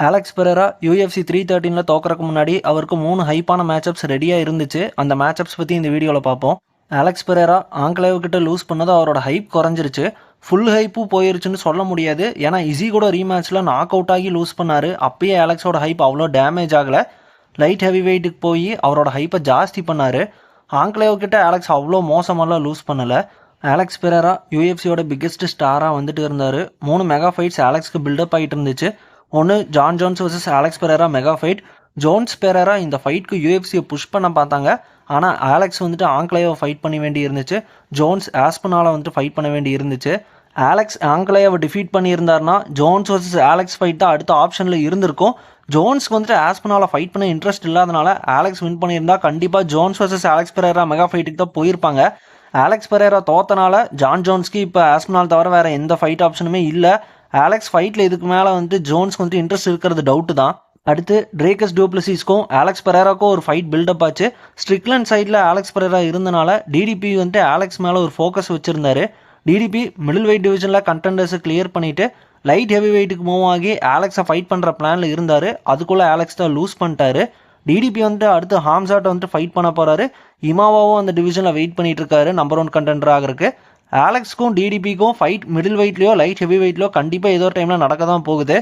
Alex Perera UFC 313 தோக்கறதுக்கு முன்னாடி அவருக்கு 3 ஹைப்பான matchups ரெடியாக இருந்துச்சு. அந்த மேட்சப்ஸ் பற்றி இந்த வீடியோவில் பார்ப்போம். அலெக்ஸ் பெரேரா ஆங்க்லேவ் கிட்ட லூஸ் பண்ணது அவரோட ஹைப் குறைஞ்சிருச்சு. ஃபுல் ஹைப்பும் போயிருச்சுன்னு சொல்ல முடியாது. ஏன்னா இஸி கூட ரீமேட்ச்சில் நாக் அவுட் ஆகி லூஸ் பண்ணார். அப்பயே அலெக்ஸோட ஹைப் அவ்வளோ டேமேஜ் ஆகலை. லைட் ஹெவி வெயிட்டுக்கு போய் அவரோட ஹைப்பை ஜாஸ்தி பண்ணார். ஆங்க்லேவ் கிட்ட அலெக்ஸ் அவ்வளோ மோசமெல்லாம் லூஸ் பண்ணலை. அலெக்ஸ் பெரேரா யூஎஃப்சியோட பிக்கெஸ்ட் ஸ்டாராக வந்துட்டு இருந்தார். 3 மெகா ஃபைட்ஸ் அலெக்ஸ்க்கு பில்டப் ஆகிட்டு இருந்துச்சு. ஒன்று John Jones versus Alex Pereira mega fight. Jones Perera இந்த ஃபைட்க்கு யூஎஃப்சியை புஷ் பண்ண பார்த்தாங்க. ஆனால் அலெக்ஸ் வந்துட்டு ஆங்க்லேவை ஃபைட் பண்ண வேண்டி இருந்துச்சு. ஜோன்ஸ் ஆஸ்பனால் வந்துட்டு ஃபைட் பண்ண வேண்டி இருந்துச்சு. அலெக்ஸ் ஆங்க்லேவை டிஃபீட் பண்ணியிருந்தாருன்னா ஜோன்ஸ் வர்சஸ் அலெக்ஸ் ஃபைட் தான் அடுத்த ஆப்ஷனில் இருந்திருக்கும். ஜோன்ஸ்க்கு வந்துட்டு ஆஸ்பனால் ஃபைட் பண்ண இன்ட்ரெஸ்ட் இல்லாதனால அலெக்ஸ் வின் பண்ணியிருந்தா கண்டிப்பாக Jones versus Alex Pereira mega ஃபைட்டுக்கு தான் போயிருப்பாங்க. அலெக்ஸ் பெரேரா தோத்தனால ஜான் ஜோன்ஸ்க்கு இப்போ ஆஸ்பனால் தவிர வேறு எந்த ஃபைட் ஆப்ஷனுமே இல்லை. அலெக்ஸ் ஃபைட்டில் இதுக்கு மேலே வந்துட்டு ஜோன்ஸ்க்கு வந்துட்டு இன்ட்ரெஸ்ட் இருக்கிறது டவுட்டு தான். அடுத்து ட்ரேக்கஸ் டூப்ளசிஸ்க்கும் அலெக்ஸ் பெரேராக்கும் ஒரு ஃபைட் பில்டப் ஆச்சு. ஸ்ட்ரிக்லண்ட் சைடில் அலெக்ஸ் பெரேரா இருந்தனால டிடிபி வந்துட்டு அலெக்ஸ் மேலே ஒரு ஃபோக்கஸ் வச்சுருந்தாரு. டிடிபி மிடில் வெயிட் டிவிஷனில் கண்டெண்டர்ஸை கிளியர் பண்ணிவிட்டு லைட் ஹெவி வெயிட்டுக்கு மூவ் ஆகி அலெக்ஸை ஃபைட் பண்ணுற பிளானில் இருந்தார். அதுக்குள்ளே அலெக்ஸ் தான் லூஸ் பண்ணிட்டாரு. டிடிபி வந்துட்டு அடுத்து ஹாம்சாட்டை வந்துட்டு ஃபைட் பண்ண போகிறாரு. இமாவாவும் அந்த டிவிஷனில் வெயிட் பண்ணிட்டு இருக்காரு நம்பர் 1 கண்டெண்டர் ஆகிறதுக்கு. அலெக்ஸ்க்கும் டிடிபிக்கும் ஃபைட் மிடில் வெயிட்லையோ லைட் ஹெவி வெயிட்லையோ கண்டிப்பாக ஏதோ ஒரு டைமில் நடக்க தான் போகுது.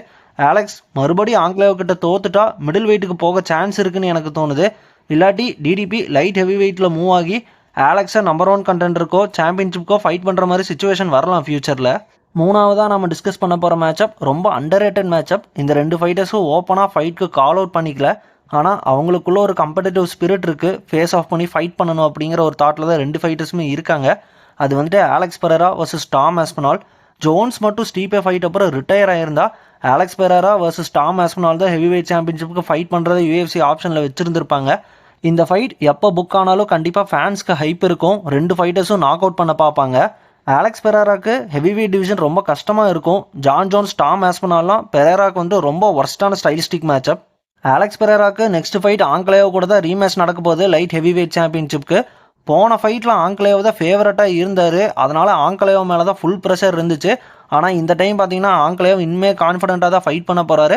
அலெக்ஸ் மறுபடியும் ஆங்க்லேவ் கிட்ட தோத்துட்டா மிடில் வெயிட்டுக்கு போக சான்ஸ் இருக்குன்னு எனக்கு தோணுது. இல்லாட்டி டிடிபி லைட் ஹெவி வெயிட்டில் மூவ் ஆகி அலெக்ஸை நம்பர் 1 கண்டெண்டருக்கோ சாம்பியன்ஷிப்க்கோ ஃபைட் பண்ணுற மாதிரி சுச்சுவேஷன் வரலாம் ஃபியூச்சரில். மூணாவதாக நம்ம டிஸ்கஸ் பண்ண போகிற மேட்சப் ரொம்ப அண்டர் ரேட்டட் மேட்சப். இந்த 2 ஃபைட்டர்ஸும் ஓப்பனாக ஃபைட்டுக்கு கால் அவுட் பண்ணிக்கல. ஆனால் அவங்களுக்குள்ள ஒரு கம்படிட்டிவ் ஸ்பிரிட் இருக்குது. ஃபேஸ் ஆஃப் பண்ணி ஃபைட் பண்ணணும் அப்படிங்கிற ஒரு தாட்டில் தான் 2 ஃபைட்டர்ஸுமே இருக்காங்க. அது வந்துட்டு Alex Pereira versus Tom Aspinall. Jones மட்டும் ஸ்டீப்பே ஃபைட் அப்புறம் ரிட்டையர் ஆயிருந்தா Alex Pereira versus Tom Aspinall தான் ஹெவி வெயிட் சாம்பியன்ஷிப்புக்கு ஃபைட் பண்ணுறதை UFC ஆப்ஷனில் வச்சுருந்துருப்பாங்க. இந்த ஃபைட் எப்போ புக் ஆனாலும் கண்டிப்பாக ஃபேன்ஸ்க்கு ஹைப் இருக்கும். 2 ஃபைட்டர்ஸும் நாக் அவுட் பண்ண பார்ப்பாங்க. அலெக்ஸ் பெரேராக்கு ஹெவி வெயிட் டிவிஷன் ரொம்ப கஷ்டமாக இருக்கும். ஜான் ஜோன்ஸ் டாம் ஆஸ்பனால்லாம் பெரேராக்கு வந்து ரொம்ப ஒர்ஸ்டான ஸ்டைலிஸ்டிக் மேட்சப். அலெக்ஸ் பெரேராக்கு நெக்ஸ்ட் ஃபைட் ஆங்க்லேவ் கூட தான் ரீமேட்ச் நடக்க போகுது லைட் ஹெவி வெயிட் சாம்பியன்ஷிப்க்கு. போன ஃபைட்டில் ஆங்க்லேவ் தான் ஃபேவரட்டாக இருந்தார். அதனால் ஆங்க்லேவ் மேலே தான் ஃபுல் ப்ரெஷர் இருந்துச்சு. ஆனால் இந்த டைம் பார்த்தீங்கன்னா ஆங்க்லேவ் இனிமேல் கான்ஃபிடென்ட்டாக தான் ஃபைட் பண்ண போகிறாரு.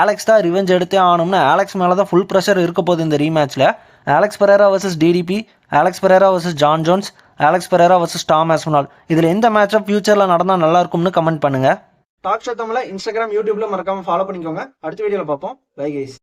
அலெக்ஸ் தான் ரிவெஞ்ச் எடுத்தே ஆகணும்னு அலெக்ஸ் மேலே தான் ஃபுல் ப்ரெஷர் இருக்க போகுது இந்த ரீமேட்ச்சில். Alex Pereira versus DDP, Alex Pereira versus John Jones, Alex Pereira versus Tom Aspinall. இதில் எந்த மேட்சப் ஃபியூச்சரில் நடந்தால் நல்லா இருக்கும்னு கமெண்ட் பண்ணுங்கள். டாக் ஷோ தமிழை இன்ஸ்டாகிராம் யூடியூப்ல மறக்காம ஃபாலோ பண்ணிக்கோங்க. அடுத்த வீடியோவில் பார்ப்போம். Bye guys.